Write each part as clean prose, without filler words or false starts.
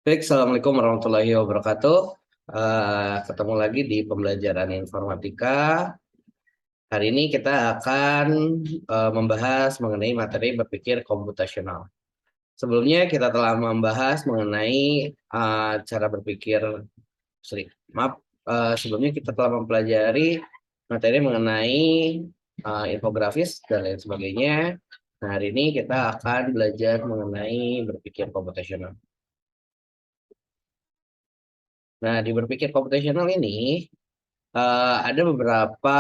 Baik, Assalamualaikum warahmatullahi wabarakatuh. Ketemu lagi di pembelajaran informatika. Hari ini kita akan membahas mengenai materi berpikir komputasional. Sebelumnya kita telah membahas mengenai cara berpikir, maaf, sebelumnya kita telah mempelajari materi mengenai infografis dan lain sebagainya. Nah, hari ini kita akan belajar mengenai berpikir komputasional. Nah, di berpikir komputasional ini ada beberapa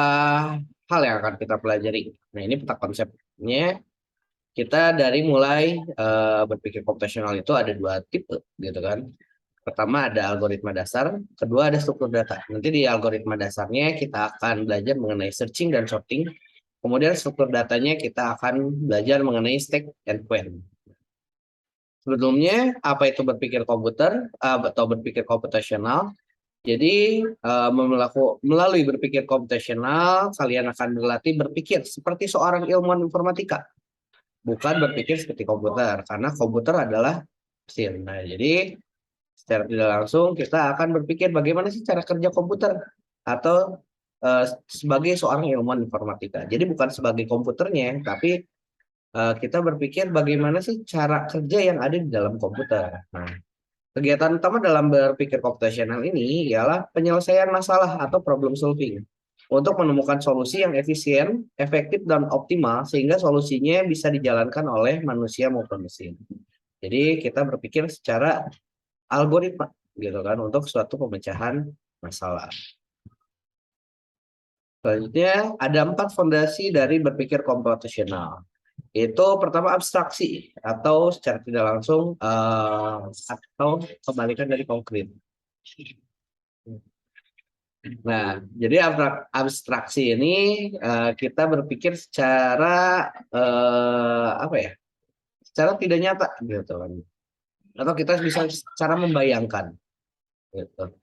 hal yang akan kita pelajari. Nah, ini peta konsepnya. Kita dari mulai berpikir komputasional itu ada dua tipe, gitu kan. Pertama ada algoritma dasar, kedua ada struktur data. Nanti di algoritma dasarnya kita akan belajar mengenai searching dan sorting. Kemudian struktur datanya kita akan belajar mengenai stack and query. Sebelumnya, apa itu berpikir komputer atau berpikir komputasional? Jadi melalui berpikir komputasional, kalian akan berlatih berpikir seperti seorang ilmuwan informatika, bukan berpikir seperti komputer, karena komputer adalah mesin. Nah, jadi secara tidak langsung kita akan berpikir bagaimana sih cara kerja komputer atau sebagai seorang ilmuwan informatika. Jadi bukan sebagai komputernya, tapi kita berpikir bagaimana sih cara kerja yang ada di dalam komputer. Nah, kegiatan utama dalam berpikir komputasional ini ialah penyelesaian masalah atau problem solving untuk menemukan solusi yang efisien, efektif, dan optimal sehingga solusinya bisa dijalankan oleh manusia maupun mesin. Jadi kita berpikir secara algoritma gitu kan untuk suatu pemecahan masalah. Selanjutnya ada 4 fondasi dari berpikir komputasional. Itu pertama abstraksi atau secara tidak langsung atau kebalikan dari konkret. Nah, jadi abstraksi ini kita berpikir secara apa ya? Secara tidak nyata gitu kan. Atau kita bisa cara membayangkan gitu.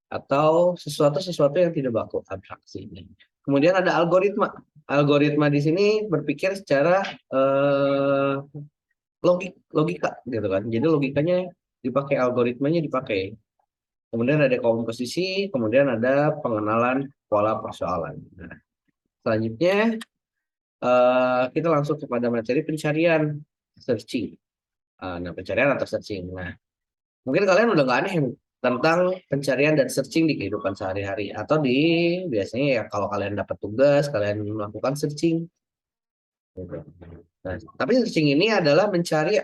Atau sesuatu yang tidak baku abstraksi ini. Kemudian ada algoritma. Algoritma di sini berpikir secara logika gitu kan. Jadi logikanya dipakai, algoritmanya dipakai. Kemudian ada komposisi, kemudian ada pengenalan pola persoalan. Nah, selanjutnya kita langsung kepada materi pencarian, searching. Nah, pencarian atau searching. Nah, mungkin kalian udah nggak aneh tentang pencarian dan searching di kehidupan sehari-hari. Atau biasanya ya kalau kalian dapat tugas, kalian melakukan searching. Nah, tapi searching ini adalah mencari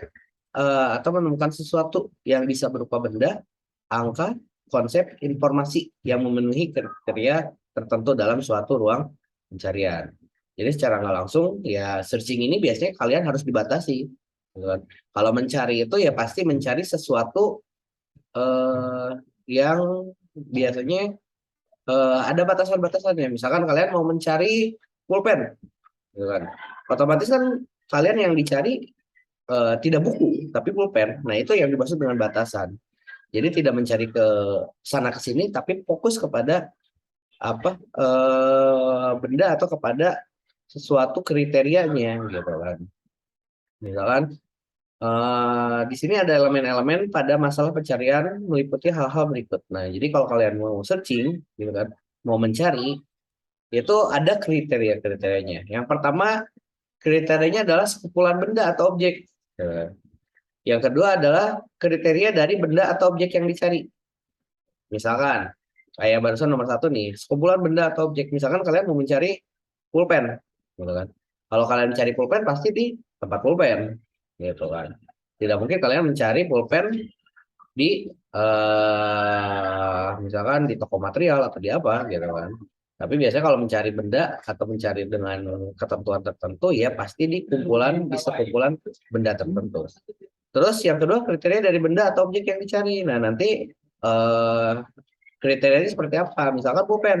atau menemukan sesuatu yang bisa berupa benda, angka, konsep, informasi yang memenuhi kriteria tertentu dalam suatu ruang pencarian. Jadi secara nggak langsung ya searching ini biasanya kalian harus dibatasi. Gitu kan. Kalau mencari itu ya pasti mencari sesuatu eh, yang biasanya ada batasan-batasannya. Misalkan kalian mau mencari pulpen, gitu kan. Otomatis kan kalian yang dicari tidak buku, tapi pulpen. Nah, itu yang dimaksud dengan batasan. Jadi tidak mencari ke sana ke sini, tapi fokus kepada apa benda atau kepada sesuatu kriterianya, gitu kan. Misalkan di sini ada elemen-elemen pada masalah pencarian meliputi hal-hal berikut. Nah, jadi kalau kalian mau searching, gitu kan, mau mencari, itu ada kriteria-kriterianya. Yang pertama, kriterianya adalah sekumpulan benda atau objek. Yang kedua adalah kriteria dari benda atau objek yang dicari. Misalkan, kayak barusan nomor 1 nih, sekumpulan benda atau objek. Misalkan kalian mau mencari pulpen, gitu kan. Kalau kalian mencari pulpen, pasti di tempat pulpen, gitu kan. Tidak mungkin kalian mencari pulpen di misalkan di toko material atau di apa, gitu kan. Tapi biasanya kalau mencari benda atau mencari dengan ketentuan tertentu, ya pasti di sekumpulan benda tertentu. Terus yang kedua kriteria dari benda atau objek yang dicari. Nah nanti kriterianya seperti apa? Misalkan pulpen.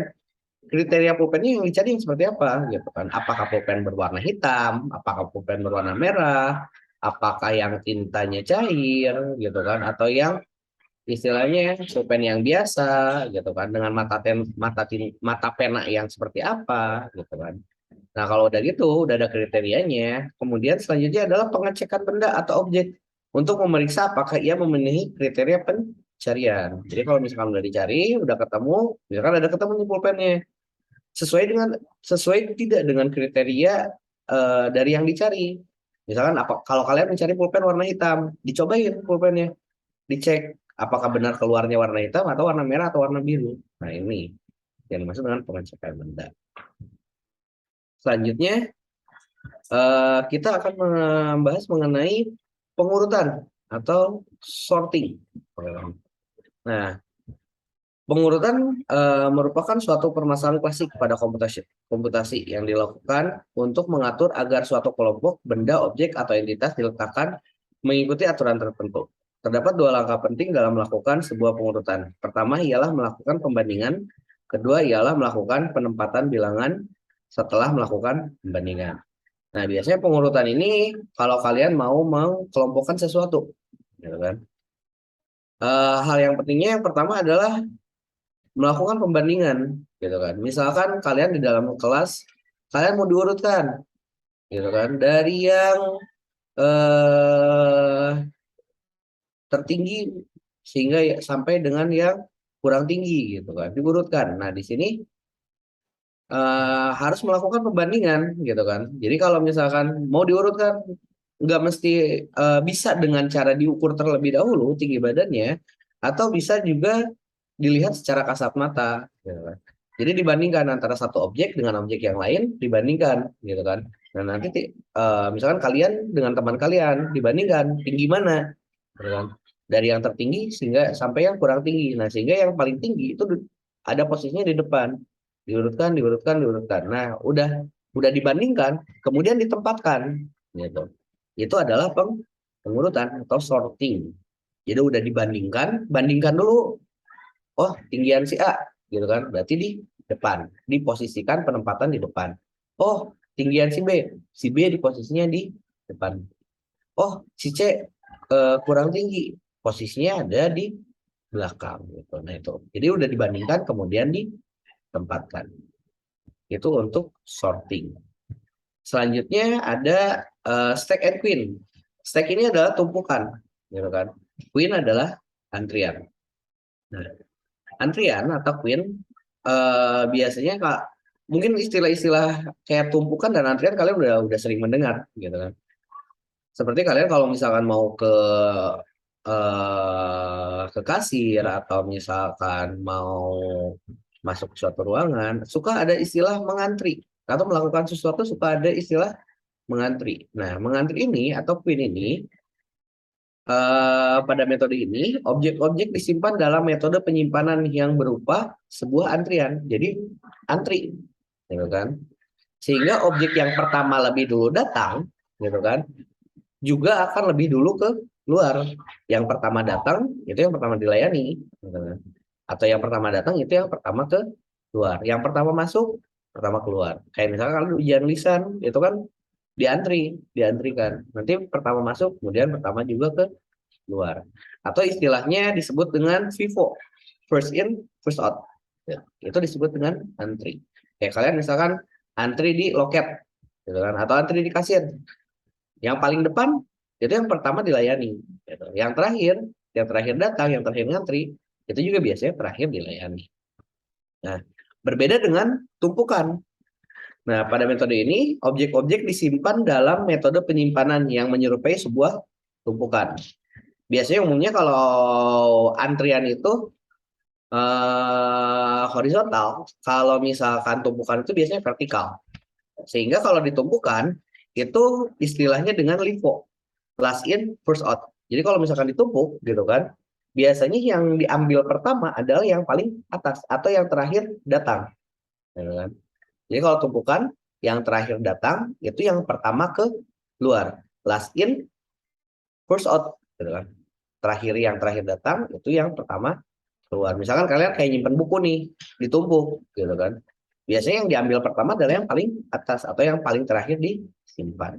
Kriteria pulpennya yang dicari yang seperti apa? Gitu kan? Apakah pulpen berwarna hitam? Apakah pulpen berwarna merah? Apakah yang tintanya cair? Gitu kan? Atau yang istilahnya pulpen yang biasa? Gitu kan? Dengan mata pena yang seperti apa? Gitu kan? Nah, kalau udah gitu, udah ada kriterianya. Kemudian selanjutnya adalah pengecekan benda atau objek. untuk memeriksa apakah ia memenuhi kriteria pencarian. Jadi kalau misalkan udah dicari, udah ketemu, misalkan ada ketemu nih pulpennya, sesuai tidak dengan kriteria dari yang dicari. Misalkan apa kalau kalian mencari pulpen warna hitam, dicobain pulpennya, dicek apakah benar keluarnya warna hitam atau warna merah atau warna biru. Nah, ini yang dimaksud dengan pengecekan benda. Selanjutnya kita akan membahas mengenai pengurutan atau sorting. Nah, pengurutan merupakan suatu permasalahan klasik pada komputasi yang dilakukan untuk mengatur agar suatu kelompok, benda, objek, atau entitas diletakkan mengikuti aturan tertentu. Terdapat dua langkah penting dalam melakukan sebuah pengurutan. Pertama ialah melakukan pembandingan, kedua ialah melakukan penempatan bilangan setelah melakukan pembandingan. Nah, biasanya pengurutan ini kalau kalian mau kelompokkan sesuatu, gitu kan. Hal yang pentingnya yang pertama adalah melakukan pembandingan, gitu kan. Misalkan kalian di dalam kelas, kalian mau diurutkan, gitu kan, dari yang eh, tertinggi sehingga sampai dengan yang kurang tinggi, gitu kan, diurutkan. Nah, di sini harus melakukan pembandingan, gitu kan. Jadi kalau misalkan mau diurutkan, nggak mesti bisa dengan cara diukur terlebih dahulu tinggi badannya, atau bisa juga dilihat secara kasat mata, gitu kan. Jadi dibandingkan antara satu objek dengan objek yang lain, dibandingkan, gitu kan. Nah, nanti misalkan kalian dengan teman kalian dibandingkan tinggi mana, gitu kan. Dari yang tertinggi sehingga sampai yang kurang tinggi. Nah, sehingga yang paling tinggi itu ada posisinya di depan. Diurutkan, diurutkan, diurutkan. Nah, udah dibandingkan, kemudian ditempatkan, gitu. Itu adalah pengurutan atau sorting. Jadi udah dibandingkan, bandingkan dulu. Oh, tinggian si A, gitu kan? Berarti di depan, diposisikan penempatan di depan. Oh, tinggian si B diposisinya di depan. Oh, si C kurang tinggi, posisinya ada di belakang, gitu. Nah itu, jadi udah dibandingkan kemudian ditempatkan. Itu untuk sorting. Selanjutnya ada stack and queen. Stack ini adalah tumpukan, gitu kan? Queen adalah antrian. Nah, antrian atau queen biasanya Kak, mungkin istilah-istilah kayak tumpukan dan antrian kalian udah sering mendengar, gitu kan? Seperti kalian kalau misalkan mau ke kasir atau misalkan mau masuk ke suatu ruangan, suka ada istilah mengantri atau melakukan sesuatu suka ada istilah mengantri. Nah, mengantri ini atau queen ini pada metode ini objek-objek disimpan dalam metode penyimpanan yang berupa sebuah antrian. Jadi antri, gitu kan? Sehingga objek yang pertama lebih dulu datang, gitu kan? Juga akan lebih dulu ke luar. Yang pertama datang itu yang pertama dilayani, gitu kan? Atau yang pertama datang itu yang pertama ke luar. Yang pertama masuk, pertama keluar. Kayak misalkan kalau ujian lisan itu kan diantrikan. Nanti pertama masuk, kemudian pertama juga ke luar. Atau istilahnya disebut dengan FIFO, first in, first out. Ya, itu disebut dengan antri. Kayak kalian misalkan antri di loket, gitu kan? Atau antri di kasir. Yang paling depan itu yang pertama dilayani. Gitu. Yang terakhir datang, yang terakhir ngantri, itu juga biasanya terakhir dilayani. Nah, berbeda dengan tumpukan. Nah, pada metode ini, objek-objek disimpan dalam metode penyimpanan yang menyerupai sebuah tumpukan. Biasanya umumnya kalau antrian itu horizontal, kalau misalkan tumpukan itu biasanya vertikal. Sehingga kalau ditumpukan, itu istilahnya dengan LIFO, last in, first out. Jadi kalau misalkan ditumpuk, gitu kan, biasanya yang diambil pertama adalah yang paling atas atau yang terakhir datang. Gitu kan. Jadi kalau tumpukan, yang terakhir datang, itu yang pertama ke luar. Last in, first out. Gitu kan. Yang terakhir datang, itu yang pertama keluar. Misalkan kalian kayak nyimpen buku nih, ditumpuk, gitu kan. Biasanya yang diambil pertama adalah yang paling atas atau yang paling terakhir disimpan.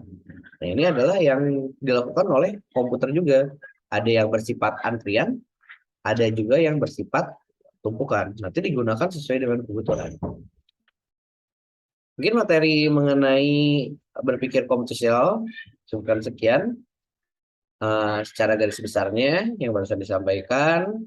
Nah, ini adalah yang dilakukan oleh komputer juga. Ada yang bersifat antrian, ada juga yang bersifat tumpukan. Nanti digunakan sesuai dengan kebutuhan. Mungkin materi mengenai berpikir komputasional, cukup sekian. secara garis besarnya yang barusan disampaikan,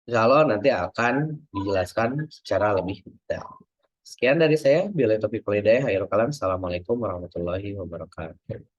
insya Allah nanti akan dijelaskan secara lebih detail. Sekian dari saya. Bila taufiq wal hidayah. Assalamualaikum warahmatullahi wabarakatuh.